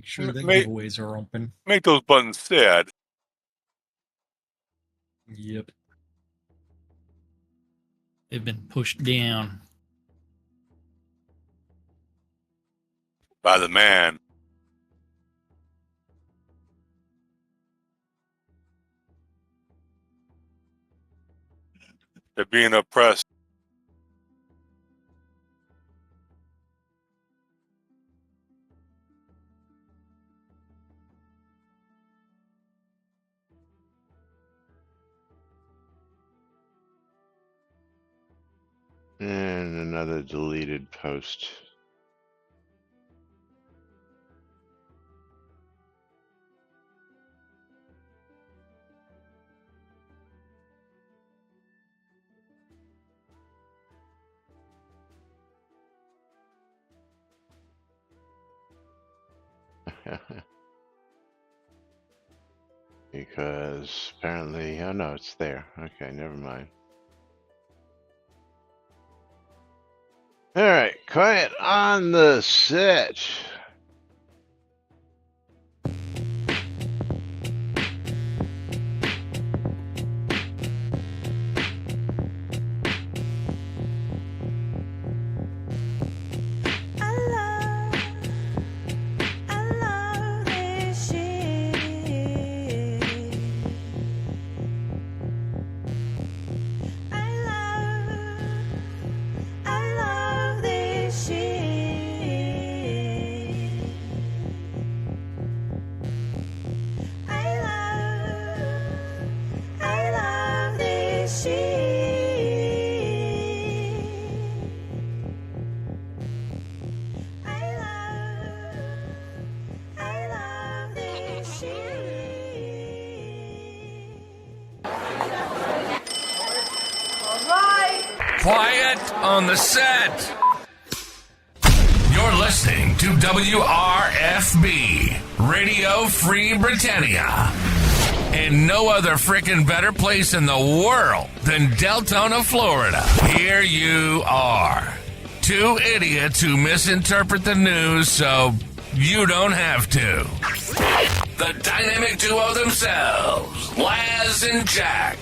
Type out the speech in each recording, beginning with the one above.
Make sure that giveaways are open. Make those buttons sad. Yep. They've been pushed down. By the man. They're being oppressed. And another deleted post. Because apparently, oh no, it's there. Okay, never mind. All right, quiet on the set. Quiet on the set. You're listening to WRFB, Radio Free Britannia. And no other frickin' better place in the world than Deltona, Florida. Here you are. Two idiots who misinterpret the news so you don't have to. The dynamic duo themselves, Laz and Jack.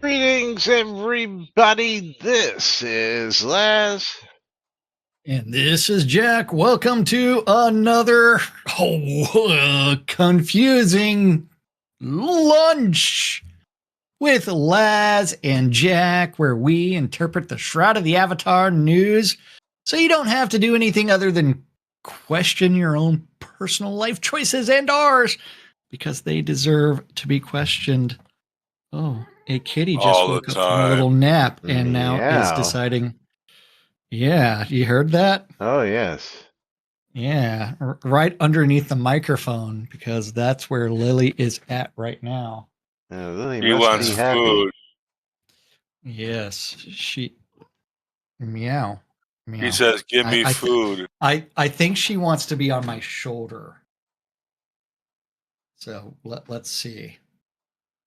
Greetings, everybody. This is Laz. And this is Jack. Welcome to another confusing lunch with Laz and Jack, where we interpret the Shroud of the Avatar news so you don't have to do anything other than question your own personal life choices and ours, because they deserve to be questioned. Oh, a kitty just woke up from a little nap and now is deciding. Yeah, you heard that? Oh, yes. Yeah, right underneath the microphone, because that's where Lily is at right now. Lily he wants be happy. food. Yes, she. Meow. Meow. He says, give me food. I think she wants to be on my shoulder. So let's see.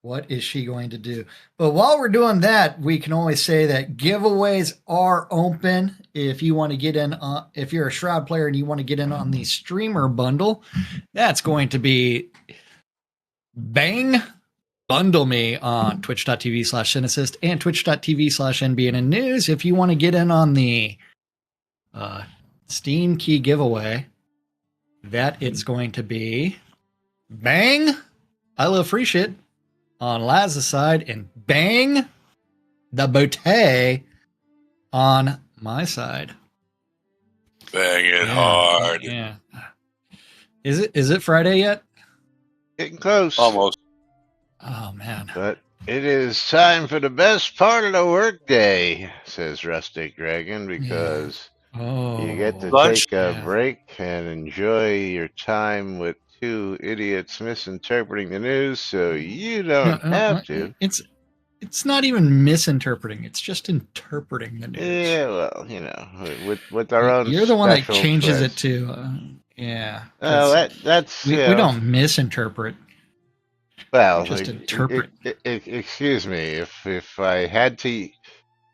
What is she going to do? But while we're doing that, we can always say that giveaways are open. If you want to get in, if you're a Shroud player and you want to get in on the streamer bundle, that's going to be bang bundle me on twitch.tv/Cynicist and twitch.tv/NBNN News if you want to get in on the Steam key giveaway. That it's going to be Bang, I Love Free Shit on Laz's side, and Bang, the Botte on my side. Bang it hard. Yeah. Is it Friday yet? Getting close. Almost. Oh man. But it is time for the best part of the workday, says Rustic Dragon, because you get to Lunch? take a Yeah. break and enjoy your time with two idiots misinterpreting the news, so you don't have to. It's not even misinterpreting. It's just interpreting the news. Yeah, well, with our own. You're the one that special changes twist. it to, yeah. Oh, that's we don't misinterpret. well. We just interpret. Excuse me, if I had to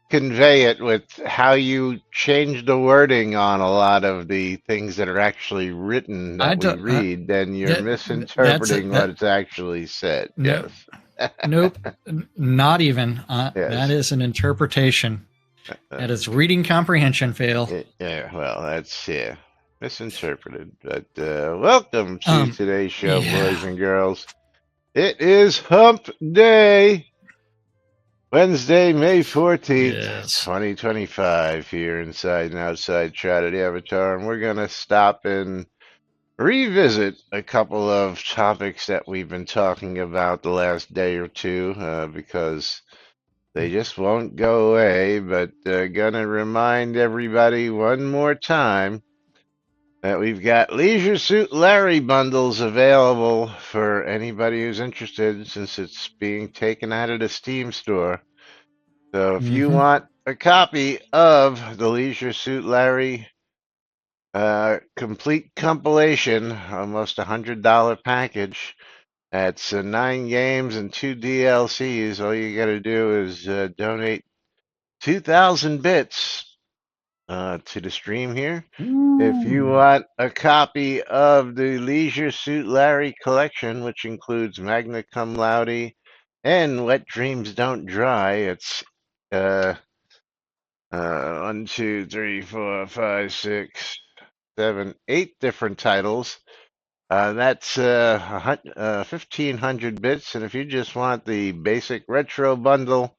convey it with how you change the wording on a lot of the things that are actually written that we read, then you're misinterpreting what's actually said. No, yes. Nope, not even. Yes. That is an interpretation. That is reading comprehension fail. Yeah, well, that's misinterpreted. But welcome to today's show, boys and girls. It is Hump Day, Wednesday, May 14th, 2025, here inside and outside Shroud of the Avatar, and we're gonna stop and revisit a couple of topics that we've been talking about the last day or two because they just won't go away. But gonna remind everybody one more time that we've got Leisure Suit Larry bundles available for anybody who's interested, since it's being taken out of the Steam store. So if you want a copy of the Leisure Suit Larry complete compilation, almost $100 package. That's 9 games and 2 DLCs. All you got to do is donate 2,000 bits to the stream here. If you want a copy of the Leisure Suit Larry collection, which includes Magna Cum Laude and Wet Dreams Don't Dry, it's 1, 2, 3, 4, 5, 6, 7, 8 different titles. That's 1,500 bits, and if you just want the basic retro bundle,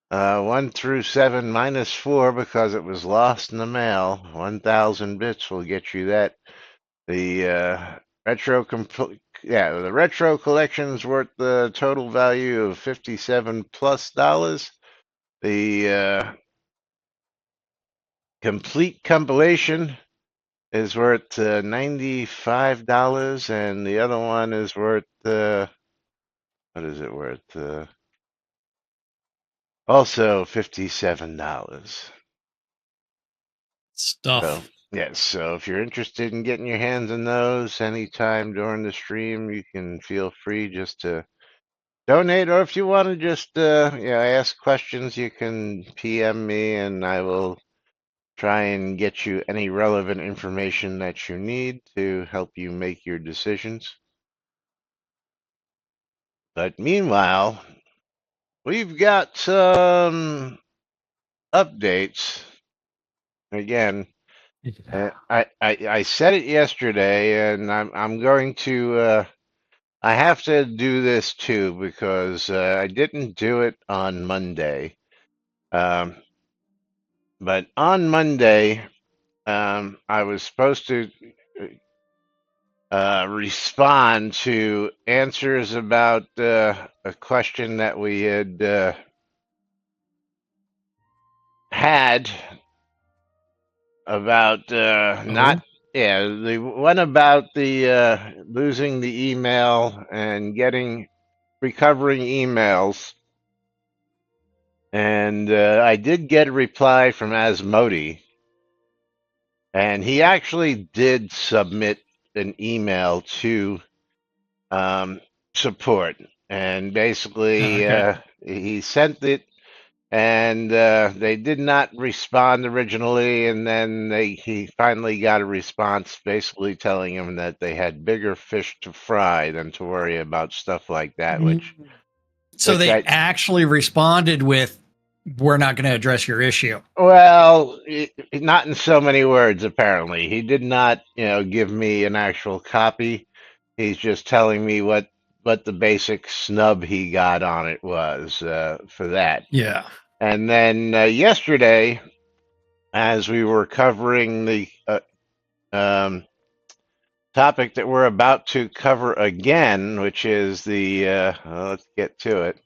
1 through 7 minus 4 because it was lost in the mail, 1,000 bits will get you that. The the retro collection's worth the total value of $57+. The complete compilation is worth $95, and the other one is worth what is it worth? Also $57. Stuff. So, yes, so if you're interested in getting your hands on those anytime during the stream, you can feel free just to donate, or if you want to just ask questions, you can PM me and I will try and get you any relevant information that you need to help you make your decisions. But meanwhile, we've got some updates. Again, I said it yesterday, and I'm going to. I have to do this too because I didn't do it on Monday. But on Monday, I was supposed to respond to answers about a question that we had had about the one about the losing the email and recovering emails. And I did get a reply from Asmodi, and he actually did submit an email to support, and basically he sent it, and they did not respond originally, and then he finally got a response basically telling him that they had bigger fish to fry than to worry about stuff like that, which So they actually responded with, "We're not going to address your issue." Well, not in so many words, apparently. He did not, give me an actual copy. He's just telling me what the basic snub he got on it was for that. Yeah. And then yesterday, as we were covering the topic that we're about to cover again, which is the let's get to it.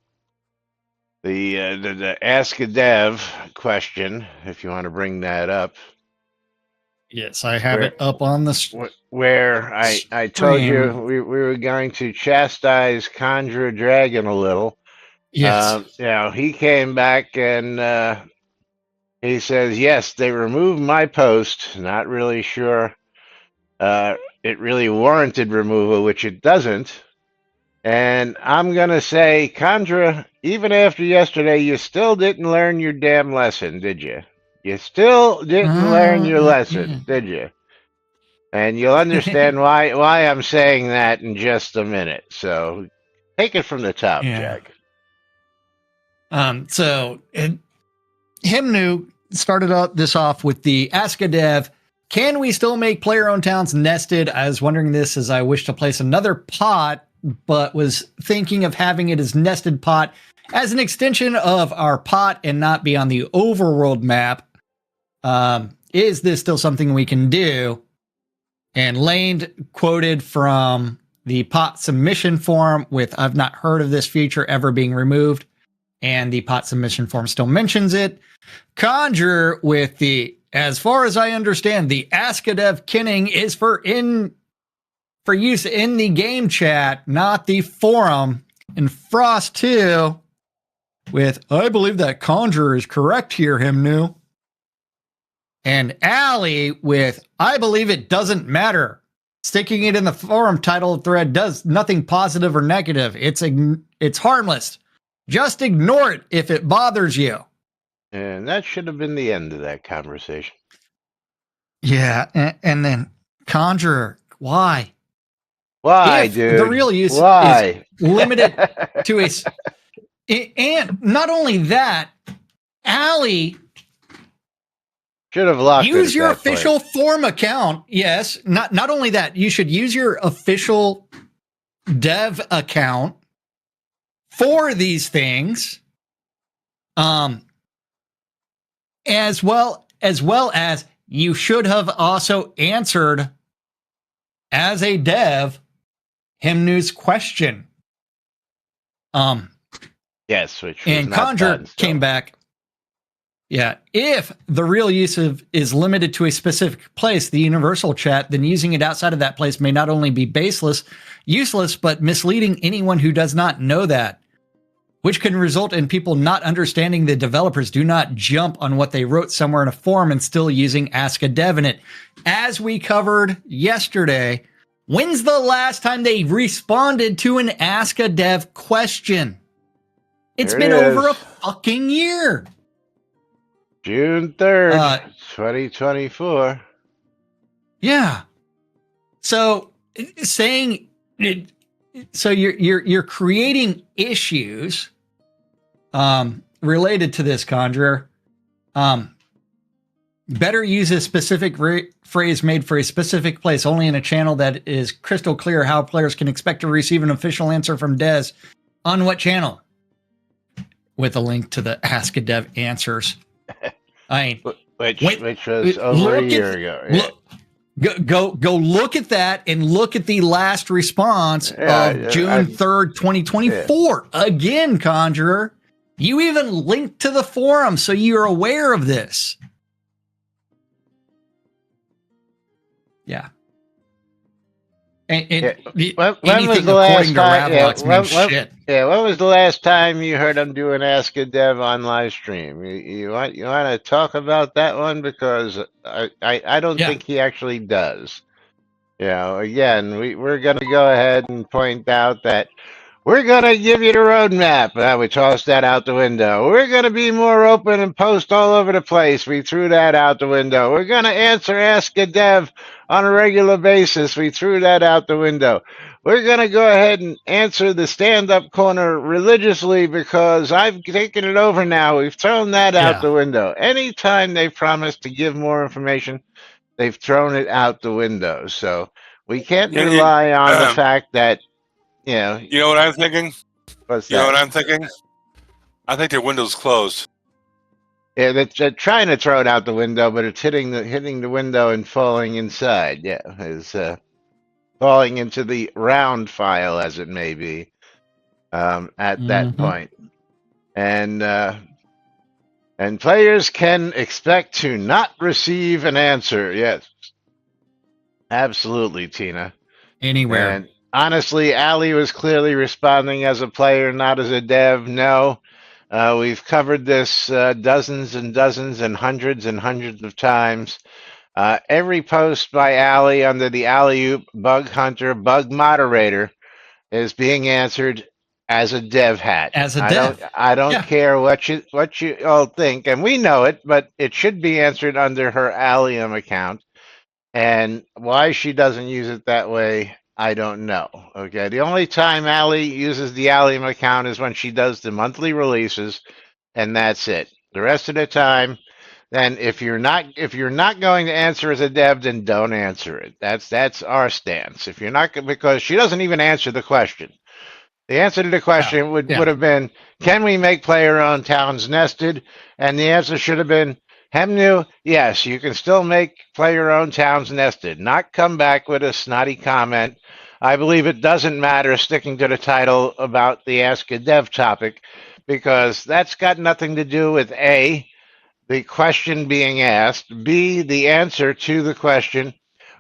The Ask a Dev question, if you want to bring that up. Yes, I have it up on the where I told you we were going to chastise Conjure Dragon a little. Yes. He came back and he says, yes, they removed my post. Not really sure it really warranted removal, which it doesn't. And I'm going to say, Conjure, even after yesterday, you still didn't learn your damn lesson, did you? You still didn't learn your lesson, did you? And you'll understand why I'm saying that in just a minute. So take it from the top, Jack. So Himnu started this off with the Ask a Dev. Can we still make player-owned towns nested? I was wondering this as I wish to place another pot, but was thinking of having it as nested pot as an extension of our pot and not be on the overworld map. Is this still something we can do? And Lane quoted from the pot submission form with, I've not heard of this feature ever being removed. And the pot submission form still mentions it. Conjure with the, as far as I understand, the Ask a Dev kinning is for use in the game chat, not the forum. And Frost 2 with, I believe that Conjure is correct here, Himnu. And Allie with, I believe it doesn't matter. Sticking it in the forum title thread does nothing positive or negative. It's harmless. Just ignore it if it bothers you. And that should have been the end of that conversation. Yeah, and then Conjurer, why? Why, if dude? The real use Why? is limited to and not only that, Allie should have locked it. Use your official forum account. Yes, not only that, you should use your official dev account for these things, as well as you should have also answered as a dev Himnu's question. Yes, which was and Conjure came back. Yeah, if the real use is limited to a specific place, the universal chat, then using it outside of that place may not only be useless, but misleading anyone who does not know that, which can result in people not understanding the developers do not jump on what they wrote somewhere in a forum and still using Ask a Dev in it. As we covered yesterday, when's the last time they responded to an Ask a Dev question? It's been over a fucking year. June 3rd, 2024. Yeah. So you're creating issues related to this, Conjurer. Better use a specific phrase made for a specific place, only in a channel that is crystal clear how players can expect to receive an official answer from Des. On what channel? With a link to the Ask a Dev answers. I mean, which was over a year ago. Yeah. Go look at that and look at the last response of June 3rd, 2024. Yeah. Again, Conjurer, you even linked to the forum, so you're aware of this. Yeah. When was the last time? When was the last time you heard him do an Ask a Dev on live stream? You want to talk about that one, because I don't think he actually does. Again, we're going to go ahead and point out that we're going to give you the roadmap. We tossed that out the window. We're going to be more open and post all over the place. We threw that out the window. We're going to answer Ask a Dev on a regular basis. We threw that out the window. we're going to go ahead and answer the stand-up corner religiously because I've taken it over now. We've thrown that out the window. Anytime they've promised to give more information, they've thrown it out the window. So we can't rely on the fact that, You know what I'm thinking? What's that? You know what I'm thinking? I think their window's closed. Yeah, they're trying to throw it out the window, but it's hitting the window and falling inside. Yeah, it's falling into the round file, as it may be, at that point. And players can expect to not receive an answer. Yes, absolutely, Tina. Anywhere. And honestly, Ali was clearly responding as a player, not as a dev. No. We've covered this dozens and dozens and hundreds of times. Every post by Ali under the Alley-oop Bug Hunter Bug Moderator is being answered as a dev hat. As a dev. I don't care what you all think, and we know it, but it should be answered under her Allium account. And why she doesn't use it that way, I don't know. Okay, the only time Allie uses the Allium account is when she does the monthly releases, and that's it. The rest of the time, then if you're not going to answer as a dev, then don't answer it. That's our stance. If you're not, because she doesn't even answer the question. The answer to the question would have been, can we make player-owned towns nested? And the answer should have been, Hemnu, yes, you can still make player-owned towns nested. Not come back with a snotty comment. I believe it doesn't matter sticking to the title about the Ask a Dev topic, because that's got nothing to do with A, the question being asked, B, the answer to the question,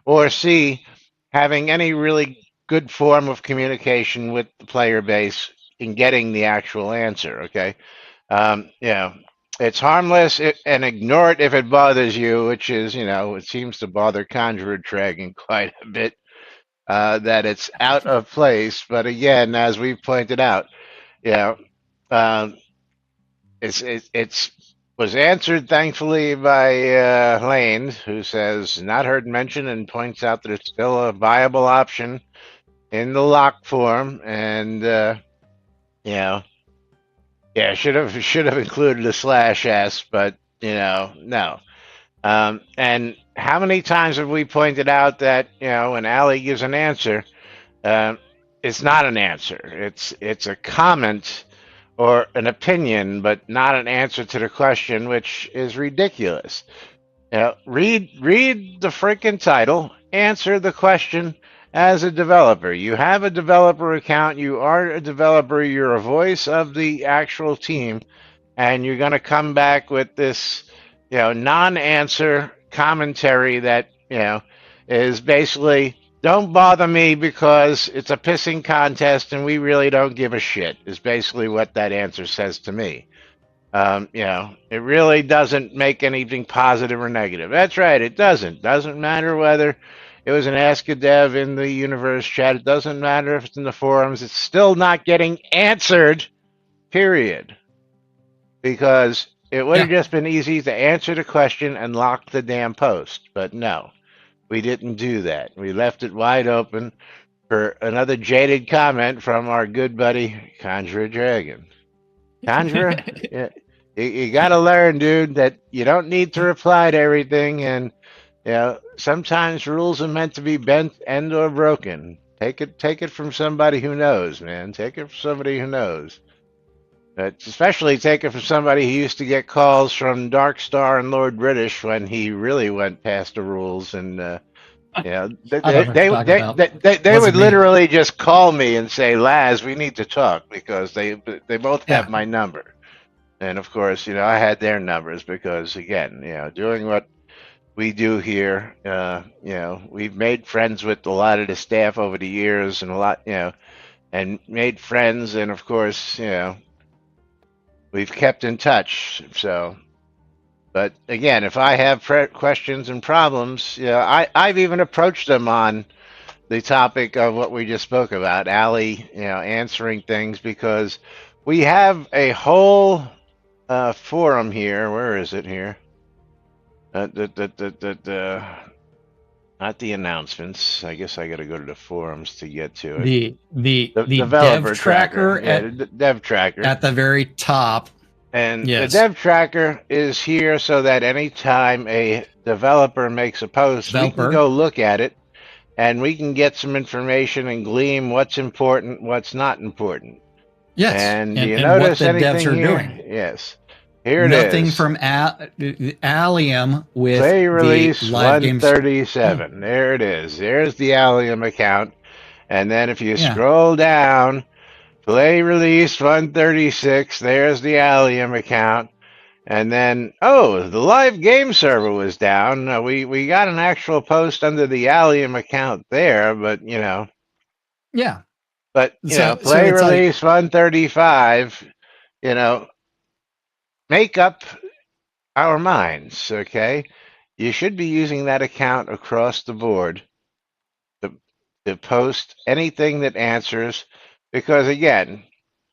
or C, having any really good form of communication with the player base in getting the actual answer. Okay, it's harmless and ignore it if it bothers you, which is, it seems to bother Conjurer Dragon quite a bit, that it's out of place. But again, as we've pointed out, it's was answered thankfully by Lane, who says not heard mentioned and points out that it's still a viable option in the lock form, and should have included a /s, but no. And how many times have we pointed out that when Ali gives an answer, it's not an answer. It's a comment or an opinion, but not an answer to the question, which is ridiculous. Read the freaking title, answer the question as a developer. You have a developer account, you are a developer, you're a voice of the actual team, and you're going to come back with this, non-answer commentary that, is basically, don't bother me because it's a pissing contest and we really don't give a shit, is basically what that answer says to me. It really doesn't make anything positive or negative. That's right, it doesn't. Doesn't matter whether it was an Ask a Dev in the universe chat. It doesn't matter if it's in the forums. It's still not getting answered, period. Because it would have just been easy to answer the question and lock the damn post. But no, we didn't do that. We left it wide open for another jaded comment from our good buddy, Conjurer Dragon. Conjurer, you got to learn, dude, that you don't need to reply to everything, and sometimes rules are meant to be bent and or broken. Take it from somebody who knows, man. Take it from somebody who knows. But especially take it from somebody who used to get calls from Darkstar and Lord British when he really went past the rules, and they would literally just call me and say, "Laz, we need to talk," because they both have my number. And of course, I had their numbers because, again, doing what we do here, we've made friends with a lot of the staff over the years, and and made friends, and of course, we've kept in touch. So, but again, if I have questions and problems, I've even approached them on the topic of what we just spoke about, Ali, answering things, because we have a whole forum here. Where is it here? Not the announcements. I guess I got to go to the forums to get to it. The developer dev tracker the dev tracker at the very top. And Yes. the dev tracker is here so that anytime a developer makes a post, we can go look at it and we can get some information and glean what's important, what's not important. Yes. And do you what notice the anything devs are here? doing. Yes. Here it Nothing is. from Allium with Play release the live games. 137. There it is. There's the Allium account. And then if you Yeah. scroll down, play release 136, there's the Allium account. And then, oh, the live game server was down. We got an actual post under the Allium account there, but you know. Yeah. But you know, play release 135. You know, make up our minds, okay? You should be using that account across the board to post anything that answers, because again,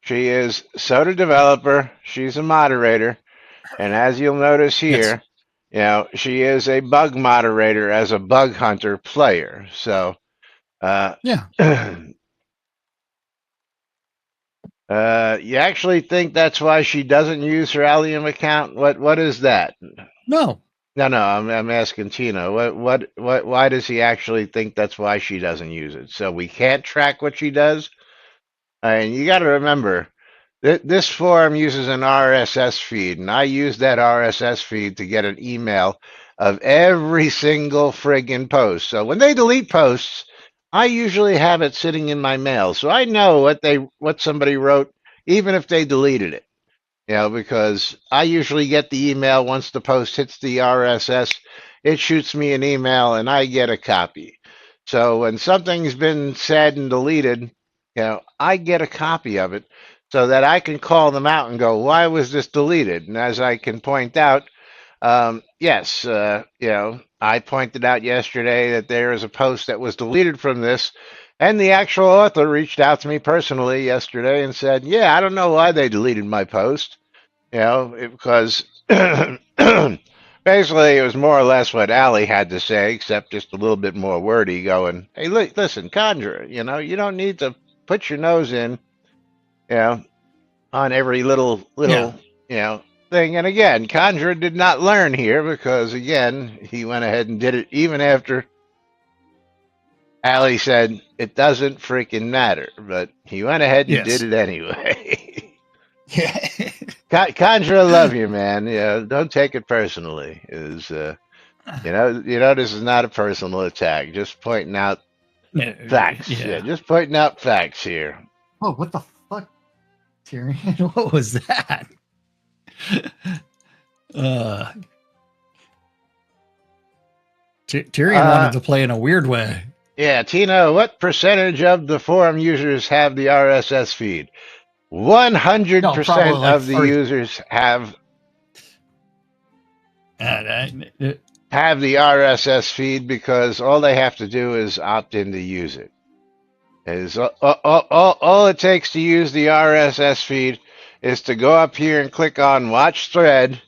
she is Soda developer. She's a moderator. And as you'll notice here, you know, she is a bug moderator as a bug hunter player. So, yeah. You actually think that's why she doesn't use her Allium account? What is that? No. I'm asking Tina. Why does he actually think that's why she doesn't use it? So we can't track what she does? And you got to remember, this forum uses an RSS feed, and I use that RSS feed to get an email of every single friggin' post. So when they delete posts, I usually have it sitting in my mail, so I know what somebody wrote, even if they deleted it. You know, because I usually get the email once the post hits the RSS, it shoots me an email, and I get a copy. So when something's been said and deleted, you know, I get a copy of it so that I can call them out and go, why was this deleted? And as I can point out, yes, you know, I pointed out yesterday that there is a post that was deleted from this, and the actual author reached out to me personally yesterday and said, yeah, I don't know why they deleted my post, you know, because basically it was more or less what Allie had to say, except just a little bit more wordy, going, hey, listen, Conjurer, you know, you don't need to put your nose in, you know, on every little you know, thing. And again, Conjurer did not learn here because again, he went ahead and did it even after Allie said it doesn't freaking matter, but he went ahead and did it anyway. Yeah. Conjurer, love you, man. Yeah, don't take it personally. Is you know, this is not a personal attack. Just pointing out facts. Yeah, just pointing out facts here. Oh, what the fuck, Tyrion? What was that? Tyrion wanted to play in a weird way. Yeah, Tina, what percentage of the forum users have the RSS feed? 100% of the users have the RSS feed because all they have to do is opt in to use it. All it takes to use the RSS feed is to go up here and click on Watch Thread,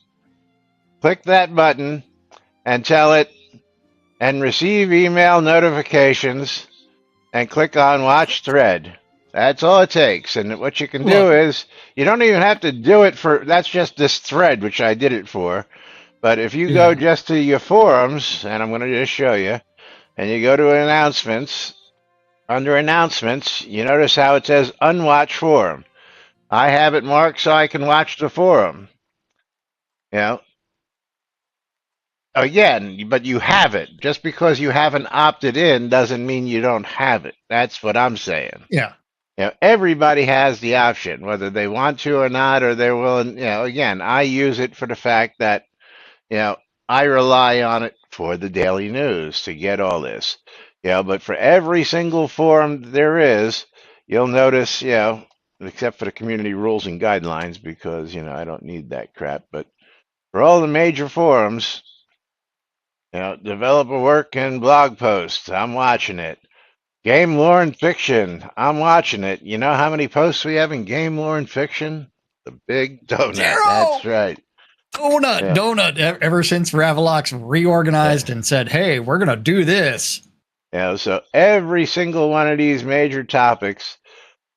click that button, and tell it, and receive email notifications, and click on Watch Thread. That's all it takes. And what you can do is, you don't even have to do it for, that's just this thread, which I did it for. But if you go just to your forums, and I'm going to just show you, and you go to announcements, under announcements, you notice how it says unwatch forum. I have it marked so I can watch the forum. You know, again, but you have it. Just because you haven't opted in doesn't mean you don't have it. That's what I'm saying. Yeah. You know, everybody has the option, whether they want to or not, or they're willing. You know, again, I use it for the fact that, you know, I rely on it for the daily news to get all this. You know, but for every single forum there is, you'll notice, you know, except for the community rules and guidelines, because, you know, I don't need that crap. But for all the major forums, you know, developer work and blog posts, I'm watching it. Game lore and fiction, I'm watching it. You know how many posts we have in game lore and fiction? The big donut. 0! That's right. Donut. Ever since Ravalox reorganized and said, "Hey, we're gonna do this." So every single one of these major topics,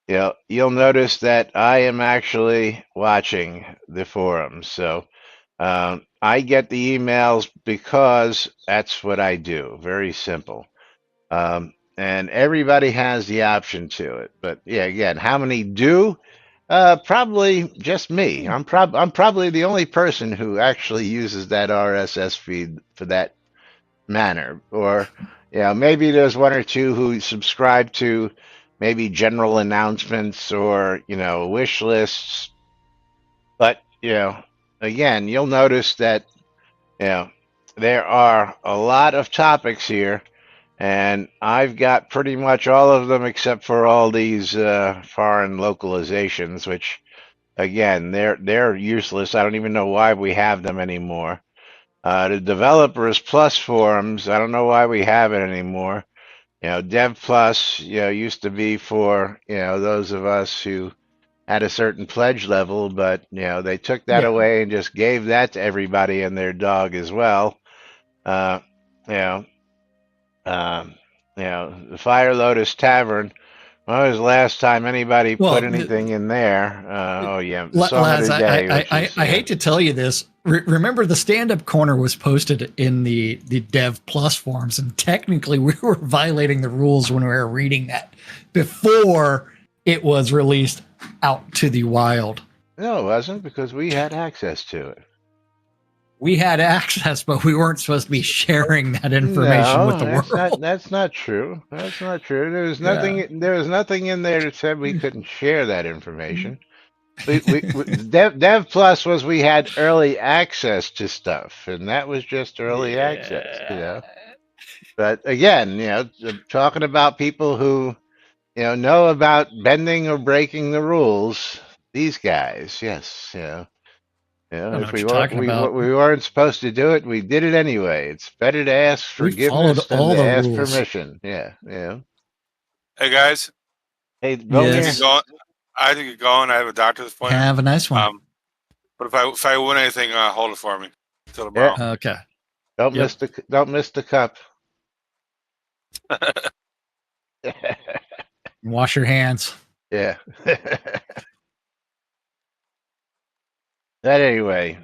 you'll notice that I am actually watching the forums. So I get the emails because that's what I do. Very simple. And everybody has the option to it. But yeah, again, how many do? Probably just me. I'm probably the only person who actually uses that RSS feed for that manner. Or maybe there's one or two who subscribe to maybe general announcements or wish lists. But again, you'll notice that there are a lot of topics here, and I've got pretty much all of them except for all these foreign localizations, which again they're useless. I don't even know why we have them anymore. The Developers Plus forums, I don't know why we have it anymore. Dev Plus, used to be for those of us who had a certain pledge level, but they took that away and just gave that to everybody and their dog as well. Uh, you know, the Fire Lotus Tavern. When was the last time anybody put anything in there? Song Laz, of the Day. I hate to tell you this. Remember, the stand-up corner was posted in the Dev Plus forums, and technically we were violating the rules when we were reading that before it was released out to the wild. No, it wasn't, because we had access to it. We had access, but we weren't supposed to be sharing that information with the world. That's not true. That's not true. There was nothing. There was nothing in there that said we couldn't share that information. Dev Plus was we had early access to stuff, and that was just early access. But again, talking about people who know about bending or breaking the rules. These guys, yes, if we weren't supposed to do it, we did it anyway. It's better to ask forgiveness than to ask permission. Yeah. Hey guys. Hey, yes. I think you're going. I have a doctor's appointment. Have a nice one. But if I win anything, hold it for me till tomorrow. Yeah. Okay. Don't miss the cup. Wash your hands. Yeah. But anyway,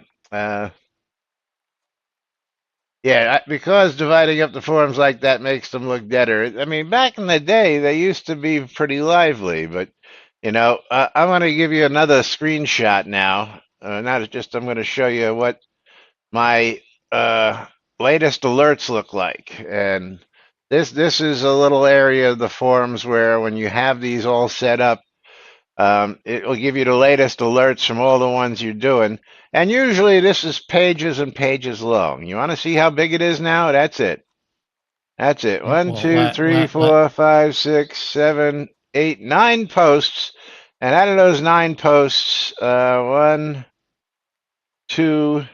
because dividing up the forums like that makes them look deader. I mean, back in the day, they used to be pretty lively, but I'm going to give you another screenshot now. I'm going to show you what my latest alerts look like, and this is a little area of the forums where when you have these all set up, it will give you the latest alerts from all the ones you're doing. And usually this is pages and pages long. You want to see how big it is now? That's it. That's it. 1, 2, 3, 4, 5, 6, 7, 8, 9 posts. And out of those 9 posts, 1, 2,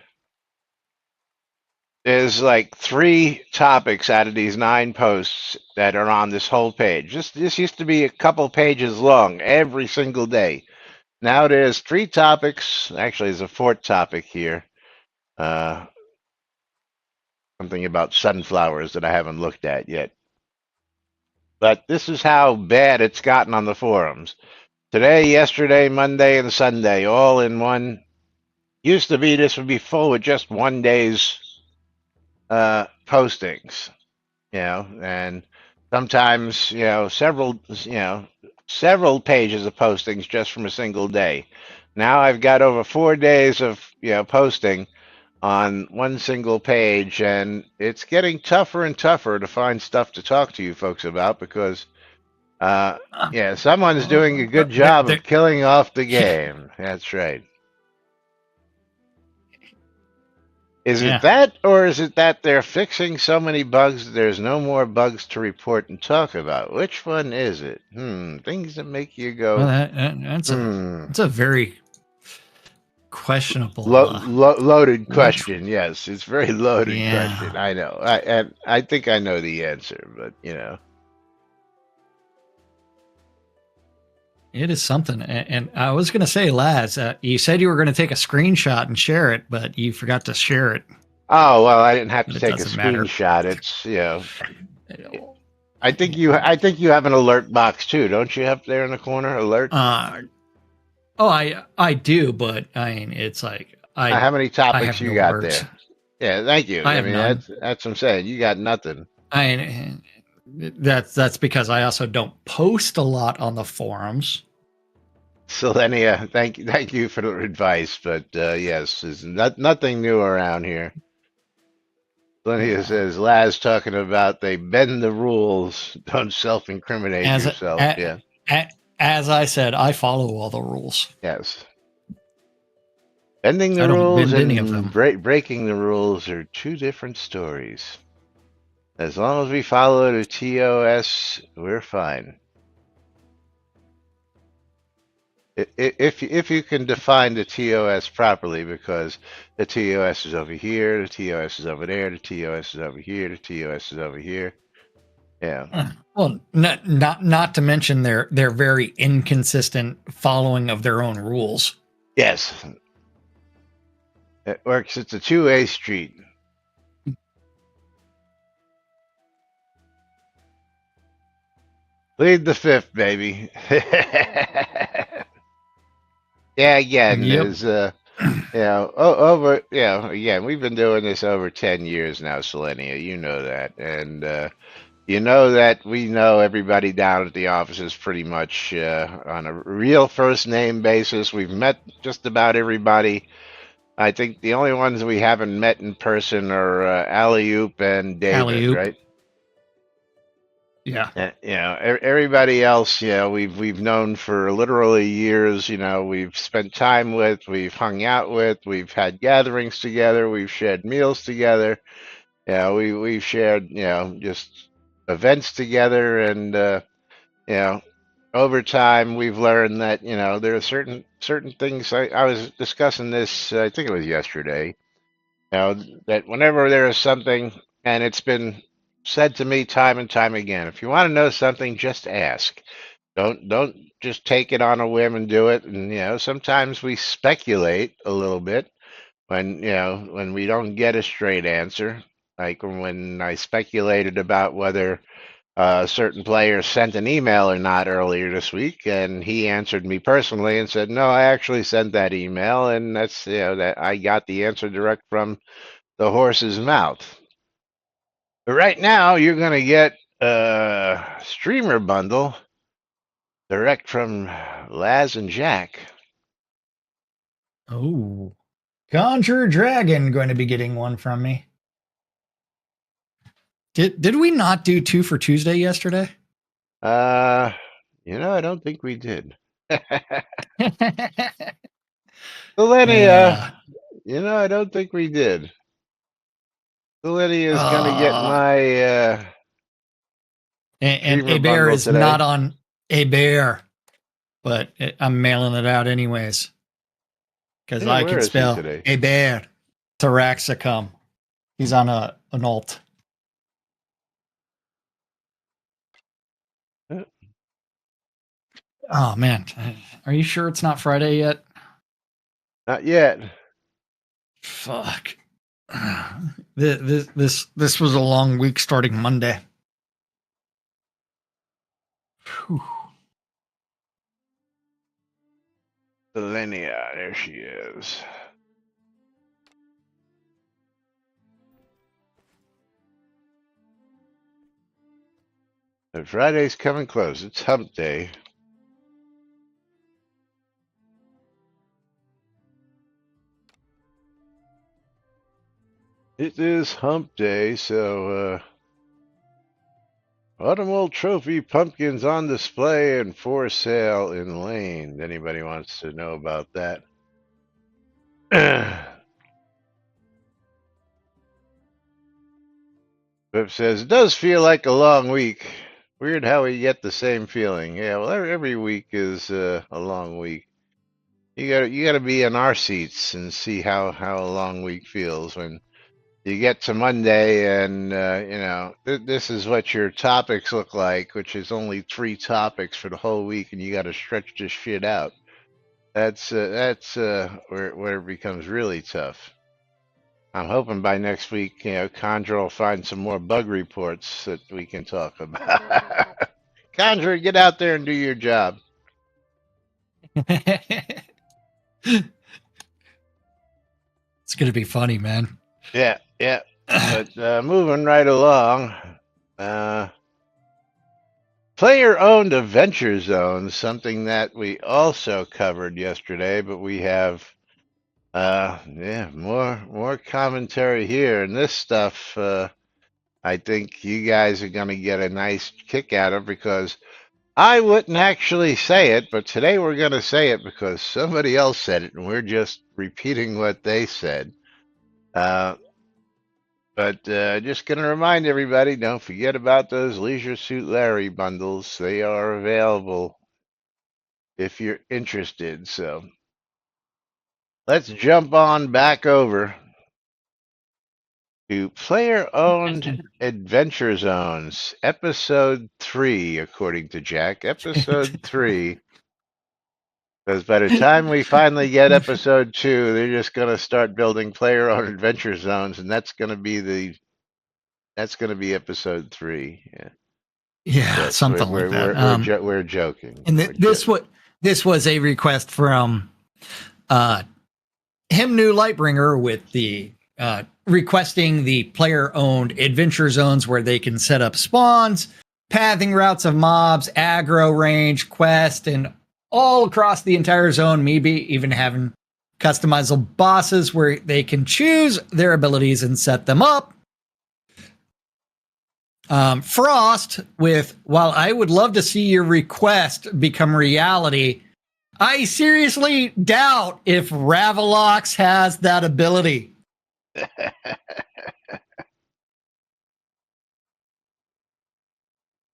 there's like 3 topics out of these 9 posts that are on this whole page. This used to be a couple pages long every single day. Now there's 3 topics. Actually, there's a 4th topic here. Something about sunflowers that I haven't looked at yet. But this is how bad it's gotten on the forums. Today, yesterday, Monday, and Sunday, all in one. Used to be this would be full with just one day's postings, and sometimes several pages of postings just from a single day. Now I've got over 4 days of posting on one single page, and it's getting tougher and tougher to find stuff to talk to you folks about because someone's doing a good job of killing off the game. That's right. Is it that, or is it that they're fixing so many bugs that there's no more bugs to report and talk about? Which one is it? Things that make you go. Well, that's a very questionable, loaded question. Yes, it's a very loaded question. I know. I think I know the answer, but It is something. And I was going to say, Laz, you said you were going to take a screenshot and share it, but you forgot to share it. Oh, well, I didn't have to It take a doesn't matter. screenshot. It's, I think you have an alert box too, don't you? Up there in the corner, alert. I do, but I mean, it's like How many topics have you no got words. there? Yeah, thank you. I have mean, none. that's what I'm saying. You got nothing. That's because I also don't post a lot on the forums. Selenia, thank you for the advice, but yes, there's nothing new around here. Selenia says, Laz talking about they bend the rules, don't self-incriminate yourself. As I said, I follow all the rules. Yes. Bending the I don't rules bend any of and them. breaking the rules are two different stories. As long as we follow the TOS, we're fine. If you can define the TOS properly, because the TOS is over here, the TOS is over there, the TOS is over here, the TOS is over here. Yeah. Well, not to mention their very inconsistent following of their own rules. Yes. It works. It's a two-way street. Lead the fifth, baby. Yeah, again, Yep. is over. Again, we've been doing this over 10 years now, Selenia. You know that, and you know that we know everybody down at the offices pretty much on a real first name basis. We've met just about everybody. I think the only ones we haven't met in person are Alley-Oop and David, Alley-oop. right? Yeah. Everybody else, we've known for literally years. We've spent time with, we've hung out with, we've had gatherings together, we've shared meals together. We've shared, just events together, and over time we've learned that there are certain things. I was discussing this, I think it was yesterday. That whenever there is something, and it's been said to me time and time again, if you want to know something, just ask. Don't just take it on a whim and do it. And sometimes we speculate a little bit when we don't get a straight answer. Like when I speculated about whether a certain player sent an email or not earlier this week, and he answered me personally and said, "No, I actually sent that email," and that's that I got the answer direct from the horse's mouth. But right now, you're going to get a streamer bundle direct from Laz and Jack. Oh, Conjure Dragon going to be getting one from me. Did we not do 2 for Tuesday yesterday? I don't think we did. Selenia, I don't think we did. Selenia is going to get my and a bear is today. Not on a bear, but I'm mailing it out anyways because I can spell a bear. Taraxacum. He's on an alt. Oh man, are you sure it's not Friday yet? Not yet. Fuck. This was a long week starting Monday. Whew. Selenia, there she is. And Friday's coming close. It's hump day. It is hump day, so Autumnal Trophy pumpkins on display and for sale in Lane. Anybody wants to know about that? Pip says, it does feel like a long week. Weird how we get the same feeling. Yeah, well, every week is a long week. You gotta be in our seats and see how a long week feels when you get to Monday and, this is what your topics look like, which is only 3 topics for the whole week, and you got to stretch this shit out. That's where it becomes really tough. I'm hoping by next week, Condra will find some more bug reports that we can talk about. Condra, get out there and do your job. It's going to be funny, man. Yeah. But moving right along, player-owned adventure zones, something that we also covered yesterday, but we have more commentary here, and this stuff I think you guys are going to get a nice kick out of, because I wouldn't actually say it, but today we're going to say it because somebody else said it, and we're just repeating what they said. But just going to remind everybody, don't forget about those Leisure Suit Larry bundles. They are available if you're interested. So let's jump on back over to Player-Owned Adventure Zones, Episode 3, according to Jack. Episode 3. Because by the time we finally get Episode 2, they're just going to start building player-owned adventure zones, and that's going to be Episode 3. Yeah, But something like that. We're joking. And this was a request from him, New Lightbringer, with the requesting the player-owned adventure zones where they can set up spawns, pathing routes of mobs, aggro range, quest, and all across the entire zone. Maybe even having customizable bosses where they can choose their abilities and set them up. Frost with, while I would love to see your request become reality, I seriously doubt if Ravalox has that ability.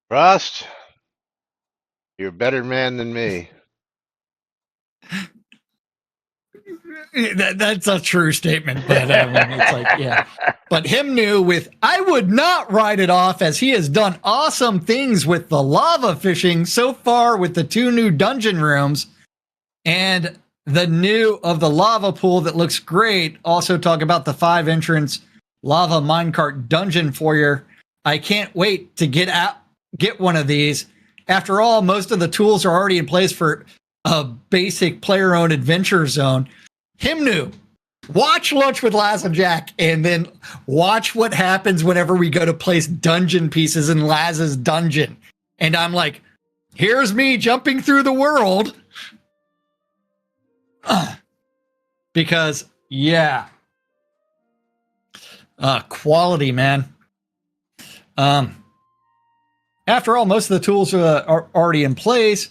Frost, you're a better man than me. That's a true statement, but it's like, yeah. But him new with, I would not write it off, as he has done awesome things with the lava fishing so far with the 2 new dungeon rooms and the new of the lava pool that looks great. Also talk about the 5 entrance lava minecart dungeon foyer. I can't wait to get one of these. After all, most of the tools are already in place for a basic player-owned adventure zone. Him new. Watch Lunch with Laz and Jack, and then watch what happens whenever we go to place dungeon pieces in Laz's dungeon. And I'm like, here's me jumping through the world. Because, yeah. Quality, man. After all, most of the tools are already in place.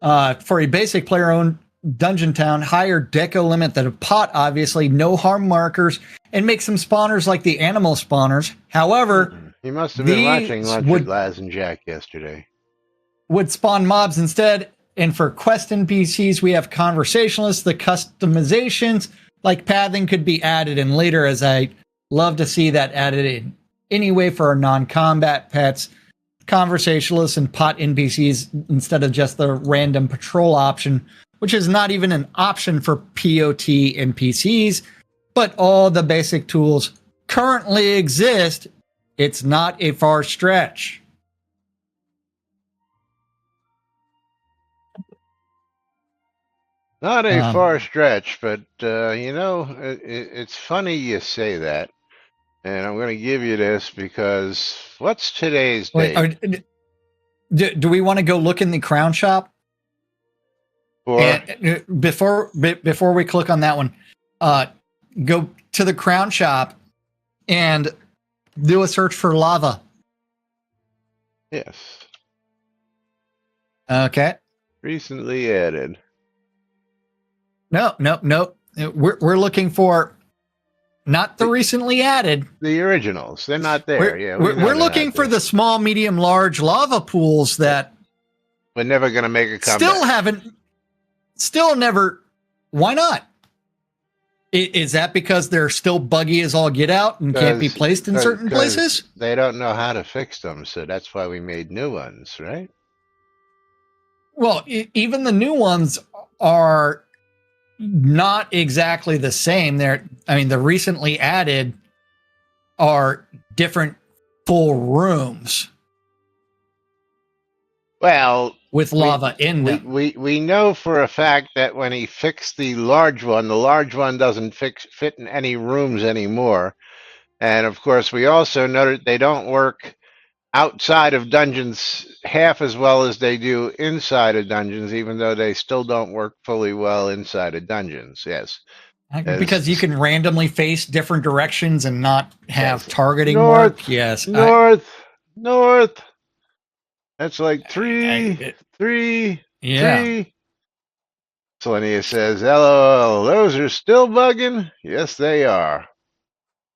For a basic player-owned dungeon town, higher deco limit than a pot, obviously, no harm markers, and make some spawners like the animal spawners. However, you must have been watching Lunch with Laz and Jack yesterday. Would spawn mobs instead. And for quest NPCs, we have conversationalists. The customizations like pathing could be added in later, as I love to see that added in anyway for our non-combat pets, conversationalists, and pot NPCs instead of just the random patrol option, which is not even an option for POT NPCs, but all the basic tools currently exist. It's not a far stretch. Not a far stretch, but, it's funny you say that. And I'm going to give you this because what's today's date? Do we want to go look in the crown shop? Before we click on that one, go to the crown shop and do a search for lava. Yes. Okay. Recently added. No. We're looking for not the recently added. The originals. They're not there. We're looking for the small, medium, large lava pools that we're never going to make a comeback. Still never. Why not? Is that because they're still buggy as all get out and can't be placed in certain places? They don't know how to fix them, so that's why we made new ones, right? Well, even the new ones are not exactly the same. The recently added are different full rooms. Well, with lava in them. We know for a fact that when he fixed the large one doesn't fit in any rooms anymore. And of course, we also noted they don't work outside of dungeons half as well as they do inside of dungeons, even though they still don't work fully well inside of dungeons. Yes. Because you can randomly face different directions and not have targeting north, work. Yes. North. That's like three. Yeah. Selenia says, LOL, those are still bugging? Yes, they are.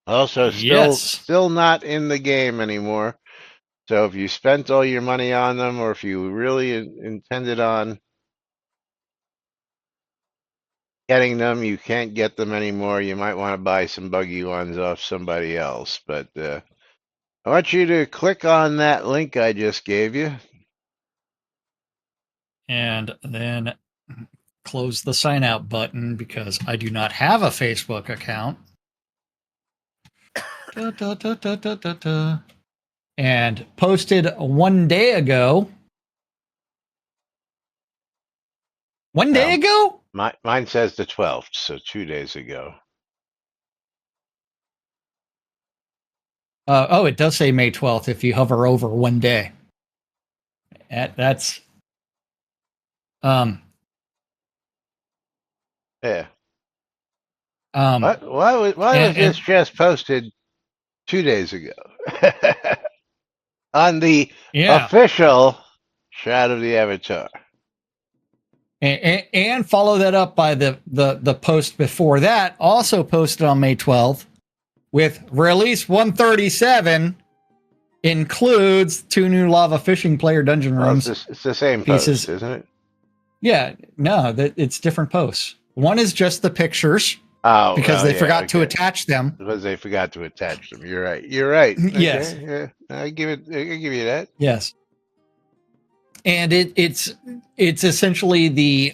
Also, still not in the game anymore. So if you spent all your money on them, or if you really intended on getting them, you can't get them anymore. You might want to buy some buggy ones off somebody else. But I want you to click on that link I just gave you. And then close the sign out button because I do not have a Facebook account. And posted 1 day ago. 1 day ago? Mine says the 12th, so 2 days ago. It does say May 12th if you hover over 1 day. That's yeah. Why was this just posted 2 days ago? On the official Shroud of the Avatar. And follow that up by the post before that, also posted on May 12th, with release 137 includes 2 new lava fishing player dungeon rooms. It's the same pieces, post, isn't it? Yeah, no, it's different posts. One is just the pictures. Because they forgot to attach them. Because they forgot to attach them. You're right. Okay, yes. Yeah. I give you that. Yes. And it's essentially the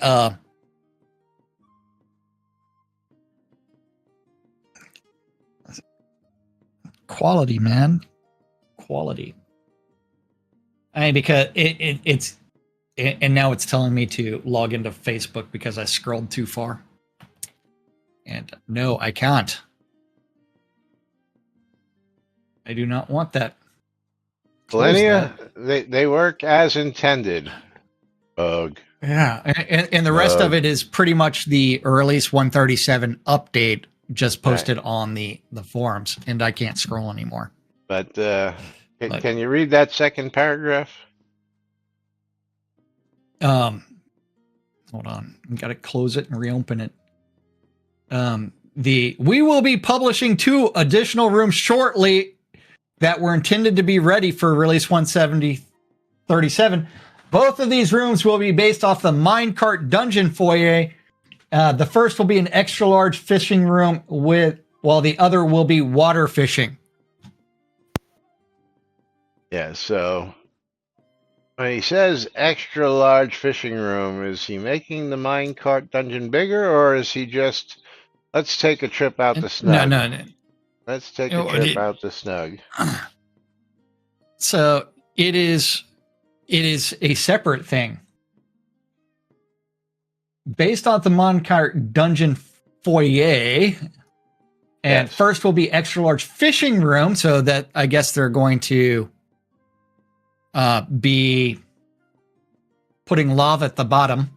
quality, man. Quality. Because it's and now it's telling me to log into Facebook because I scrolled too far. And no, I can't. I do not want that. Selenia, they work as intended. Bug. Yeah, and the rest of it is pretty much the release 137 update just posted on the forums, and I can't scroll anymore. But can you read that second paragraph? Hold on, I gotta close it and reopen it. We will be publishing 2 additional rooms shortly that were intended to be ready for release 137. Both of these rooms will be based off the minecart dungeon foyer. The first will be an extra large fishing room while the other will be water fishing. Yeah, so when he says extra large fishing room, is he making the minecart dungeon bigger, or is he just, let's take a trip out to Snug? No. Let's take a trip out to Snug. So it is a separate thing. Based on the minecart dungeon foyer, and first will be extra large fishing room, so that I guess they're going to be putting lava at the bottom.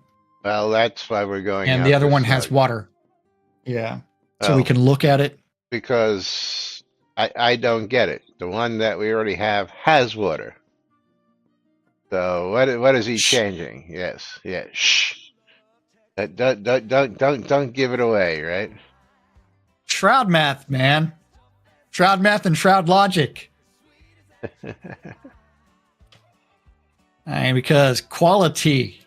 Well, that's why we're going. And the other one has water. Yeah, so we can look at it. Because I don't get it. The one that we already have has water. So what is he changing? Yes. Shh. Don't give it away, right? Shroud math, man. Shroud math and Shroud logic. Because quality.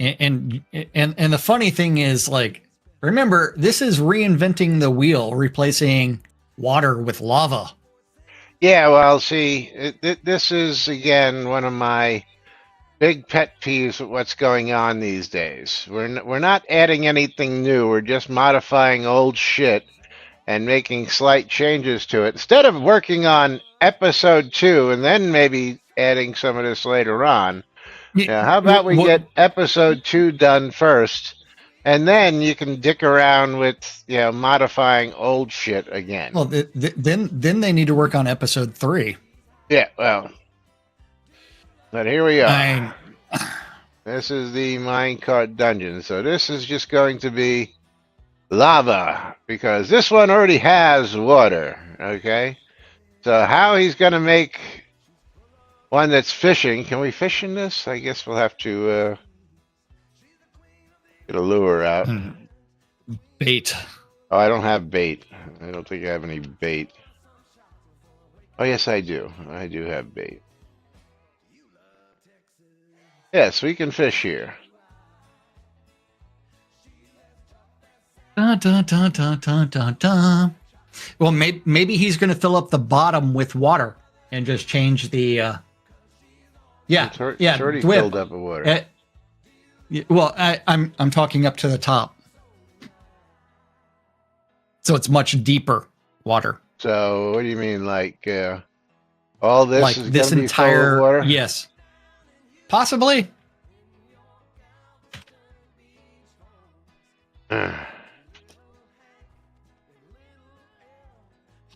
And the funny thing is, like, remember, this is reinventing the wheel, replacing water with lava. Yeah, well, see, this is again one of my big pet peeves with what's going on these days. We're not adding anything new. We're just modifying old shit and making slight changes to it instead of working on episode 2 and then maybe adding some of this later on. Yeah, how about we get episode 2 done first, and then you can dick around with modifying old shit again. Well, then they need to work on episode 3. Yeah, well, but here we are. This is the minecart dungeon, so this is just going to be lava because this one already has water. Okay, so how he's going to make one that's fishing? Can we fish in this? I guess we'll have to get a lure out. Bait. Oh, I don't have bait. I don't think I have any bait. Oh, yes, I do. I do have bait. Yes, we can fish here. Dun, dun, dun, dun, dun, dun, dun. Well, maybe he's going to fill up the bottom with water and just change the. It's already filled up with water. Well, I'm talking up to the top, so it's much deeper water. So what do you mean, like all this like is this gonna entire be full of water? Yes, possibly.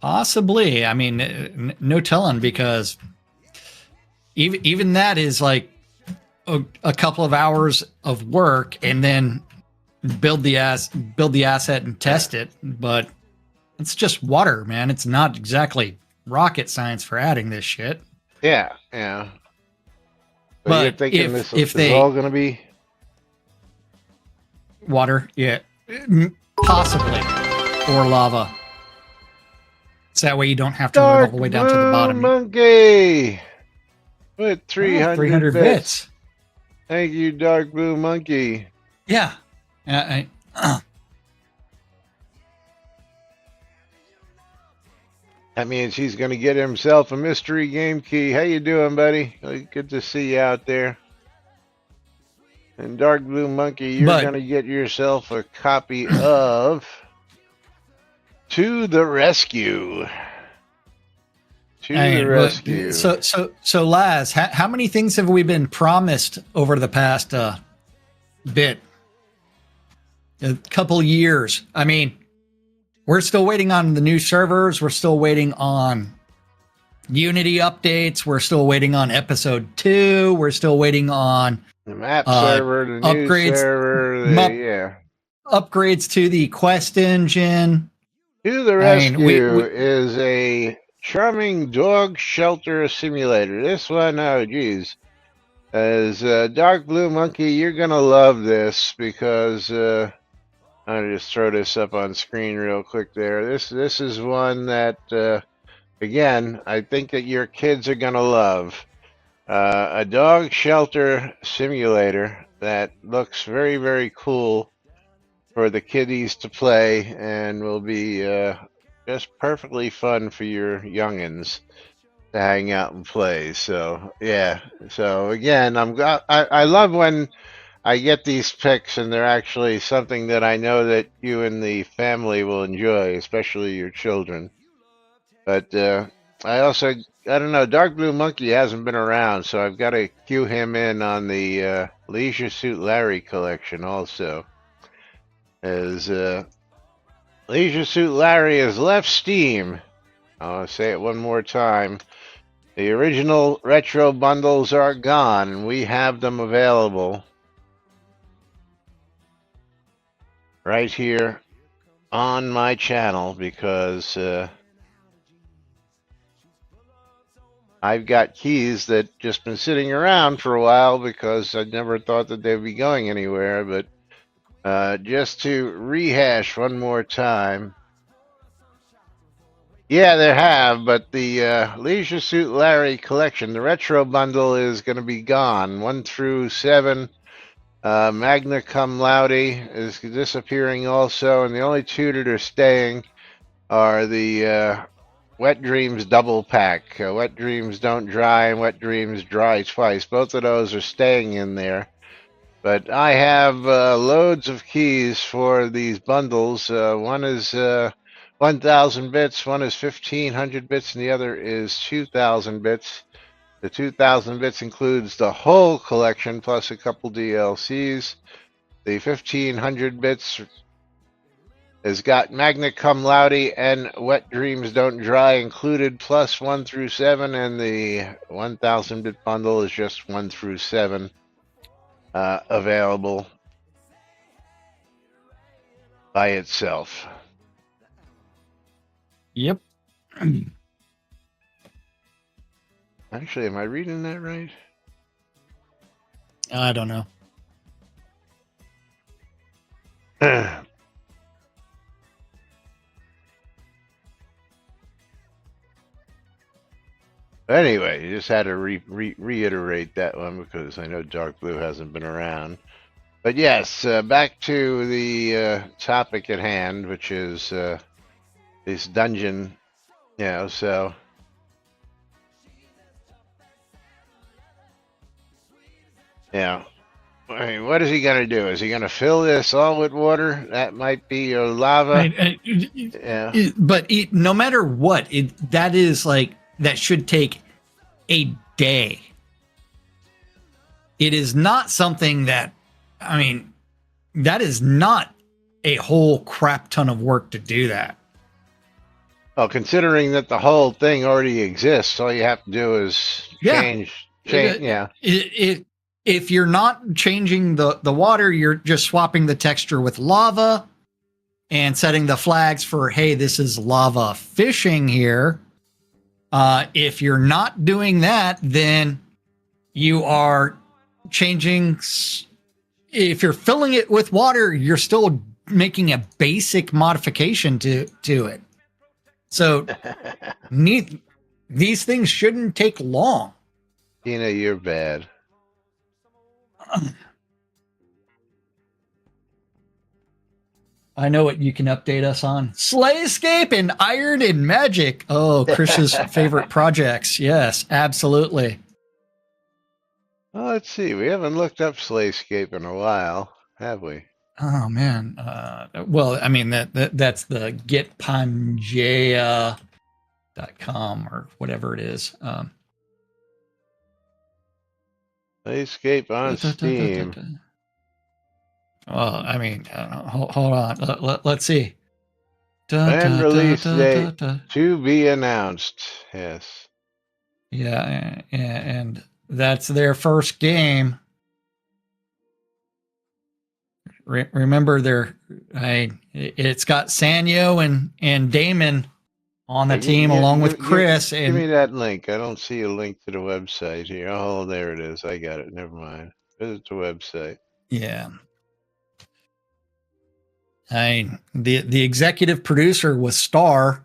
Possibly. I mean, no telling, because even that is like a couple of hours of work, and then build the asset and test it. But it's just water, man. It's not exactly rocket science for adding this shit. Yeah, yeah. But you're thinking if this they is all going to be water, yeah, possibly, or lava. So that way you don't have to run all the way down to the bottom. Monkey with 300 bits. Thank you, Dark Blue Monkey. Yeah. That means he's going to get himself a mystery game key. How you doing, buddy? Good to see you out there. And Dark Blue Monkey, you're going to get yourself a copy of To the Rescue. The Rescue. So Laz, how many things have we been promised over the past bit? A couple years. I mean, we're still waiting on the new servers. We're still waiting on Unity updates. We're still waiting on episode 2. We're still waiting on the map server, the upgrades, new server, upgrades to the quest engine. To the Rescue is a charming dog shelter simulator. This one, oh geez, as Dark Blue Monkey, you're gonna love this because I'll just throw this up on screen real quick there. This is one that again, I think that your kids are gonna love. A dog shelter simulator that looks very, very cool for the kiddies to play, and will be just perfectly fun for your youngins to hang out and play. So yeah. So again, I love when I get these picks and they're actually something that I know that you and the family will enjoy, especially your children. But I don't know, Dark Blue Monkey hasn't been around, so I've got to cue him in on the Leisure Suit Larry collection also. As Leisure Suit Larry has left Steam. I'll say it one more time. The original retro bundles are gone, and we have them available right here on my channel because I've got keys that just been sitting around for a while because I never thought that they'd be going anywhere. But just to rehash one more time, yeah, there have, but the Leisure Suit Larry collection, the retro bundle, is going to be gone. 1 through 7 Magna Cum Laude is disappearing also, and the only two that are staying are the Wet Dreams double pack. Wet Dreams Don't Dry and Wet Dreams Dry Twice. Both of those are staying in there. But I have loads of keys for these bundles. One is 1,000 bits, one is 1,500 bits, and the other is 2,000 bits. The 2,000 bits includes the whole collection plus a couple DLCs. The 1,500 bits has got Magna Cum Laude and Wet Dreams Don't Dry included, plus 1 through 7, and the 1,000 bit bundle is just 1 through 7 available by itself. Yep. Actually, am I reading that right? I don't know. Anyway, you just had to reiterate that one because I know Dark Blue hasn't been around. But yes, back to the topic at hand, which is this dungeon. So I mean, what is he going to do? Is he going to fill this all with water? That might be your lava. But no matter what, that is like, that should take a day. It is not something that, I mean, that is not a whole crap ton of work to do that. Well, considering that the whole thing already exists, all you have to do is change. If you're not changing the water, you're just swapping the texture with lava and setting the flags for, hey, this is lava fishing here. If you're not doing that, then you are changing. If you're filling it with water, you're still making a basic modification to it. So these things shouldn't take long. Tina, you're bad. I know what you can update us on. Slayscape and Iron and Magic. Oh, Chris's favorite projects. Yes, absolutely. Well, let's see. We haven't looked up Slayscape in a while, have we? Oh man. Well, I mean that's the getpangea.com or whatever it is. Slayscape on Steam. Well, I mean, hold on. Let's see. And release date to be announced. Yes. Yeah, and that's their first game. Remember, it's got Sanyo and Damon on the team along with Chris. Give me that link. I don't see a link to the website here. Oh, there it is. I got it. Never mind. Visit the website. Yeah. The executive producer was Star.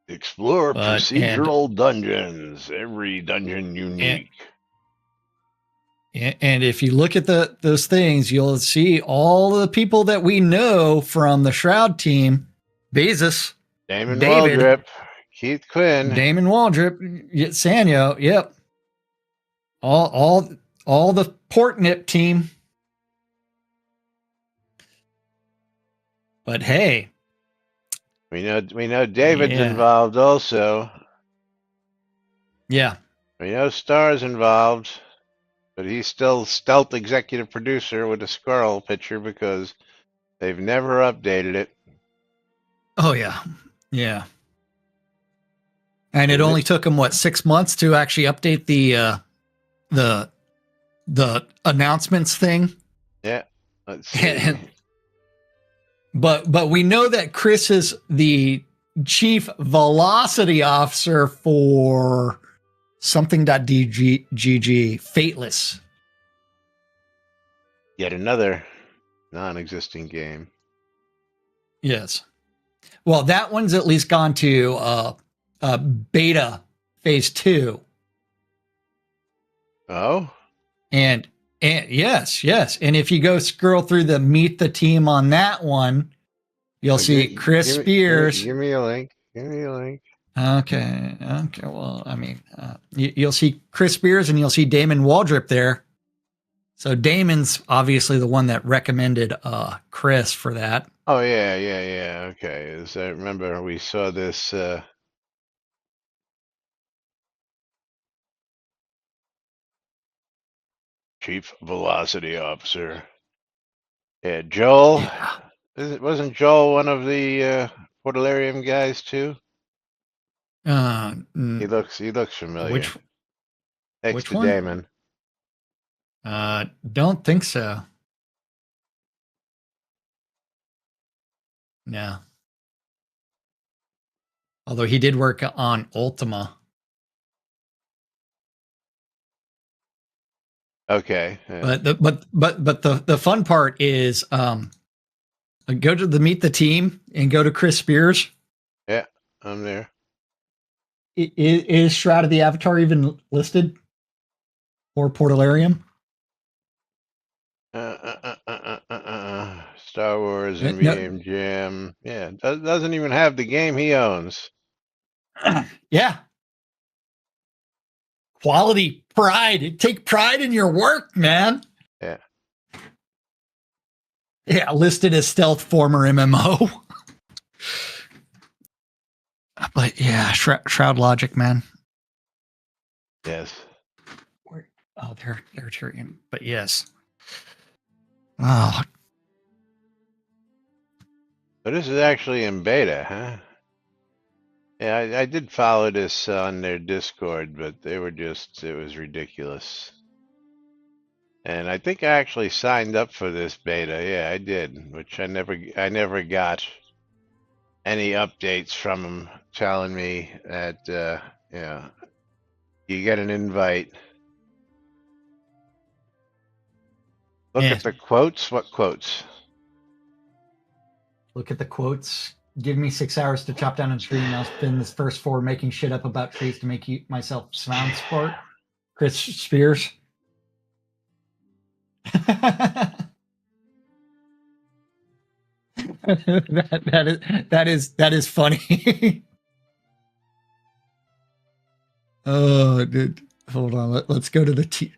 Explore procedural dungeons. Every dungeon unique. And if you look at those things, you'll see all the people that we know from the Shroud team. Bezos, Damon Waldrop, Keith Quinn, Damon Waldrop, Sanyo. Yep. All the Portnip team. But hey, we know David's involved also. Yeah. We know Star's involved, but he's still stealth executive producer with a squirrel picture because they've never updated it. Oh yeah. Yeah. And it only took them 6 months to actually update the announcements thing. Yeah. Let's see. But we know that Chris is the chief velocity officer for something.gg, Fateless. Yet another non-existing game. Yes. Well, that one's at least gone to beta phase 2. Oh, And yes, and if you go scroll through the meet the team on that one, you'll see Chris Spears. Give me a link. Give me a link. Okay. Well, I mean, you'll see Chris Spears and you'll see Damon Waldrop there. So Damon's obviously the one that recommended Chris for that. Oh yeah. Okay, as I remember, we saw this. Chief Velocity Officer. Yeah, Joel. Yeah. Wasn't Joel one of the Portalarium guys too? He looks familiar. Next to one? Damon. Don't think so. No. Although he did work on Ultima. Okay. Yeah. But the fun part is go to the meet the team and go to Chris Spears. Yeah, I'm there. Is Shroud of the Avatar even listed? Or Portalarium? Star Wars NBNN Jam. Yeah, doesn't even have the game he owns. Yeah. Quality, pride. Take pride in your work, man. Yeah. Yeah, listed as stealth former MMO. But yeah, Shroud Logic, man. Yes. Oh, they're cheering. But yes. Oh. But this is actually in beta, huh? Yeah, I did follow this on their Discord, but they were it was ridiculous. And I think I actually signed up for this beta. Yeah, I did, which I never got any updates from them telling me that, yeah, you get an invite. Look at the quotes. What quotes? Look at the quotes. Give me 6 hours to chop down a tree, and I'll spend this first 4 making shit up about trees to make myself sound sport. Chris Spears. that is funny. Oh, dude. Hold on. Let's go to the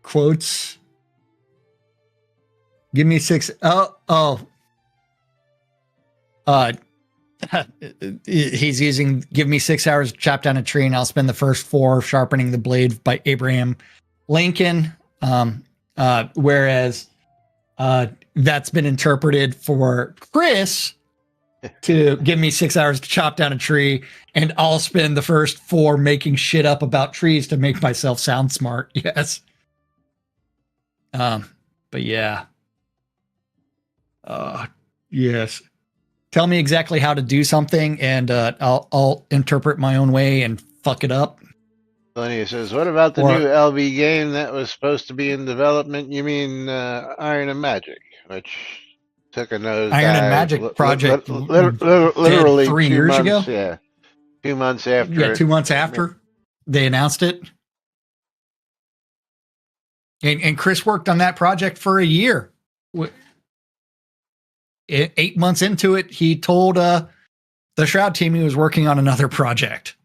quotes. Give me 6. He's using give me 6 hours to chop down a tree and I'll spend the first 4 sharpening the blade by Abraham Lincoln. Whereas that's been interpreted for Chris to give me 6 hours to chop down a tree and I'll spend the first 4 making shit up about trees to make myself sound smart. Yes. But yeah. Yes. Tell me exactly how to do something, and I'll interpret my own way and fuck it up. Lenny says, "What about the new LB game that was supposed to be in development? You mean Iron and Magic, which took a nosedive? Iron and Magic project, literally 3 years ago. Yeah, 2 months after. Yeah, 2 months after they announced it. And Chris worked on that project for a year. 8 months into it, he told the Shroud team he was working on another project.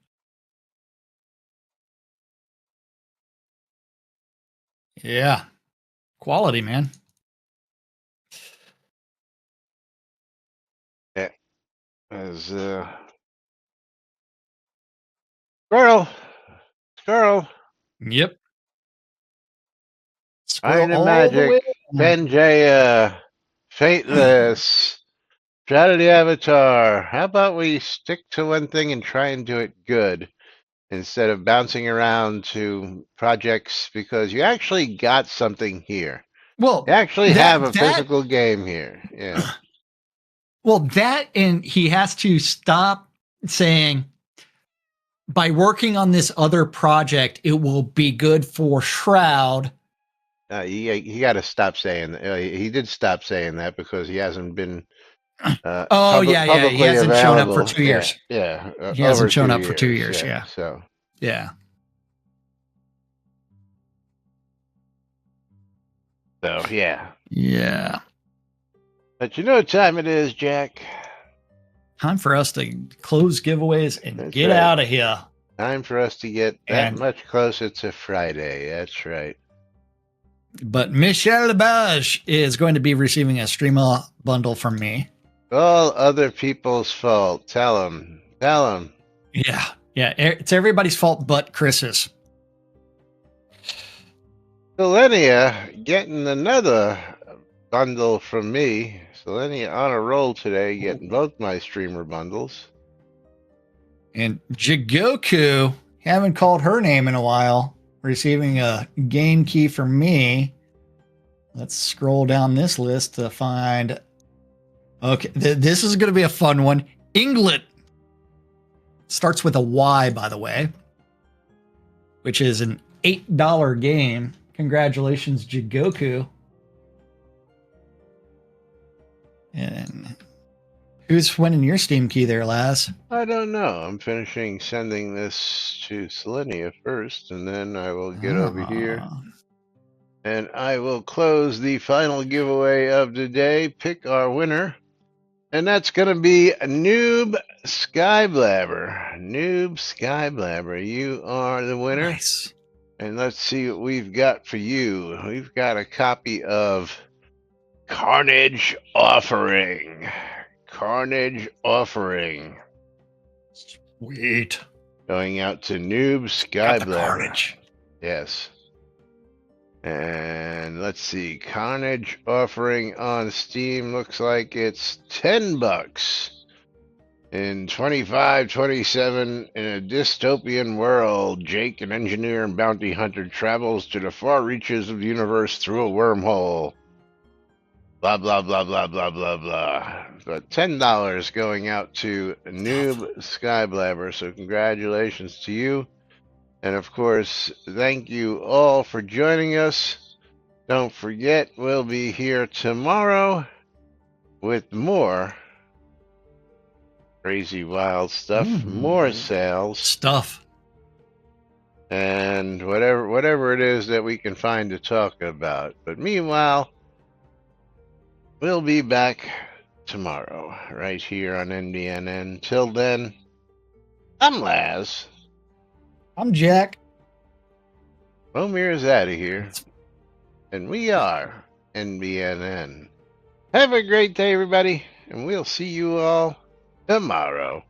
Yeah. Quality, man. Yeah. As Squirrel. Yep. Iron and Magic. Benjaya. Fateless. Shroud of the Avatar. How about we stick to one thing and try and do it good instead of bouncing around to projects, because you actually got something here. Well, you actually have a physical game here. Yeah. Well, that, and he has to stop saying by working on this other project, it will be good for Shroud. He got to stop saying that. He did stop saying that because he hasn't been. He hasn't shown up for 2 years. Yeah, he hasn't shown up for 2 years. Yeah. So yeah. So, yeah. Yeah. But you know what time it is, Jack? Time for us to close giveaways and That's get right. out of here. Time for us to get that And- much closer to Friday. That's right. But Michelle Lebage is going to be receiving a streamer bundle from me. All other people's fault. Tell them. Tell them. Yeah. Yeah. It's everybody's fault but Chris's. Selenia getting another bundle from me. Selenia on a roll today, getting both my streamer bundles. And Jigoku, haven't called her name in a while, receiving a game key from me. Let's scroll down this list to find. Okay, this is going to be a fun one. Inglet starts with a Y, by the way, which is an $8 game. Congratulations, Jigoku. And who's winning your Steam key there, Laz? I don't know. I'm finishing sending this to Selenia first, and then I will get over here. And I will close the final giveaway of the day, pick our winner. And that's going to be Noob Skyblabber. Noob Skyblabber, you are the winner. Nice. And let's see what we've got for you. We've got a copy of Carnage Offering. Carnage Offering. Sweet. Going out to Noob Got the Skyblabber. carnage. Yes. And let's see. Carnage Offering on Steam looks like it's $10. In 2527, in a dystopian world, Jake, an engineer and bounty hunter, travels to the far reaches of the universe through a wormhole. Blah, blah, blah, blah, blah, blah, blah. But $10 going out to Noob Skyblabber, so congratulations to you. And of course, thank you all for joining us. Don't forget, we'll be here tomorrow with more crazy wild stuff, more sales, Stuff. and whatever it is that we can find to talk about. But meanwhile, we'll be back tomorrow right here on NBNN. Till then, I'm Laz. I'm Jack. Romir is out of here, and we are NBNN. Have a great day, everybody, and we'll see you all tomorrow.